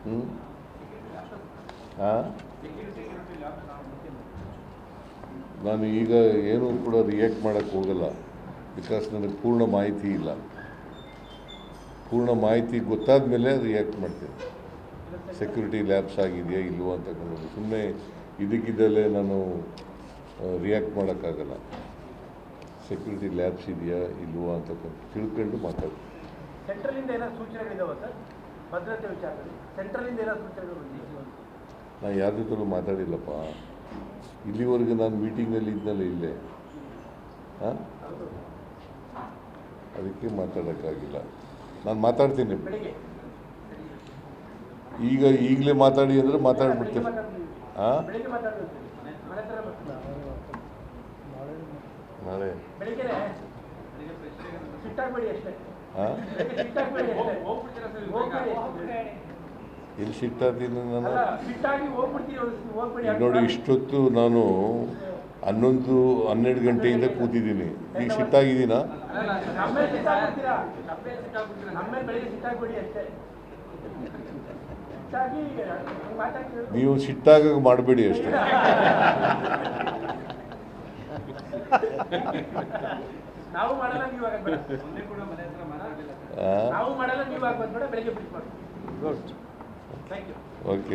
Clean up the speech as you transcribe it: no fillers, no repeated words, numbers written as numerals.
ಹ್ಞೂ ಹಾಂ ನಾನು ಈಗ ಏನೂ ಕೂಡ ರಿಯಾಕ್ಟ್ ಮಾಡೋಕ್ಕೆ ಹೋಗಲ್ಲ. ಬಿಕಾಸ್ ನನಗೆ ಪೂರ್ಣ ಮಾಹಿತಿ ಇಲ್ಲ. ಪೂರ್ಣ ಮಾಹಿತಿ ಗೊತ್ತಾದ ಮೇಲೆ ರಿಯಾಕ್ಟ್ ಮಾಡ್ತೀನಿ. ಸೆಕ್ಯೂರಿಟಿ ಲ್ಯಾಬ್ಸ್ ಆಗಿದೆಯಾ ಇಲ್ವೋ ಅಂತಕ್ಕಂಥದ್ದು ಸುಮ್ಮನೆ ಇದಕ್ಕಿದ್ದಲ್ಲೇ ನಾನು ರಿಯಾಕ್ಟ್ ಮಾಡೋಕ್ಕಾಗಲ್ಲ. ಸೆಕ್ಯೂರಿಟಿ ಲ್ಯಾಬ್ಸ್ ಇದೆಯಾ ಇಲ್ವೋ ಅಂತಕ್ಕಂಥ ತಿಳ್ಕೊಂಡು ಮಾತಾಡ್ತೀನಿ. ಸೆಂಟ್ರಲಿಂದ ಏನಾದ್ರು ಸೂಚನೆಗಳಿದಾವೆ ಸರ್ ಭದ್ರತೆ ವಿಚಾರದಲ್ಲಿ? ಸೆಂಟ್ರಲಿಂದ ಏನಾದ್ರು ಸೂಚನೆಗಳು ಬಂದಿದ್ದೀವಿ? ನಾನು ಯಾರ ಜೊತೆಲೂ ಮಾತಾಡಿಲ್ಲಪ್ಪ. ಇಲ್ಲಿವರೆಗೆ ನಾನು ಮೀಟಿಂಗ್ನಲ್ಲಿ ಇದ್ದಲ್ಲ ಇಲ್ಲೇ. ಹಾಂ ಅದಕ್ಕೆ ಮಾತಾಡೋಕ್ಕಾಗಿಲ್ಲ. ನಾನು ಮಾತಾಡ್ತೀನಿ ಬೆಳಿಗ್ಗೆ ಈಗಲೇ ಮಾತಾಡಿ ಅಂದರೆ ಮಾತಾಡ್ಬಿಡ್ತೀನಿ. ಹಾಂ ಬೆಳಿಗ್ಗೆ ಮಾತಾಡಬೇಕು. ಮನೆ ಹತ್ರ ನಾಳೆ ಬೆಳಿಗ್ಗೆ ಸಿಟ್ಟಾಗಬೇಡಿ ಅಷ್ಟೇ. ಹಾಂ ಸಿಟ್ಟಾಗಬೇಡಿ ಅಷ್ಟೇ. ಎಲ್ಲಿ ಸಿಟ್ಟಾಗ್ತೀನಿ ನಾನು? ಸಿಟ್ಟಾಗಿ ಹೋಗ್ಬಿಡ್ತೀವಿ. ಹೋಗ್ಬೇಡಿ. ಈಗ ನೋಡಿ ಇಷ್ಟೊತ್ತು ನಾನು 11-12 ಗಂಟೆಯಿಂದ ಕೂತಿದ್ದೀನಿ. ಈಗ ಸಿಟ್ಟಾಗಿದ್ದೀನಾ? ನಮ್ಮೇಲೆ ಸಿಟ್ಟಾಗ್ಬಿಡ್ತೀರಾ? ನಮ್ಮೇಲೆ ಬೆಳಿಗ್ಗೆ ಸಿಟ್ಟಾಗಬೇಡಿ ಅಷ್ಟೇ. ಸಿಟ್ಟಾಗಿ ಮಾತಾಡ್ತೀವಿ. ನೀವು ಸಿಟ್ಟಾಗ ಮಾಡಬೇಡಿ ಅಷ್ಟೇ. ನಾವು ಮಾಡಲ್ಲ, ನೀವು ಆಗಬೇಡ. ನಾವು ಮಾಡಲ್ಲ, ನೀವು ಆಗಬೇಡ. ಬೆಳಿಗ್ಗೆ ಬಿಟ್ಟು ಮಾಡಿ. Thank you. ಓಕೆ.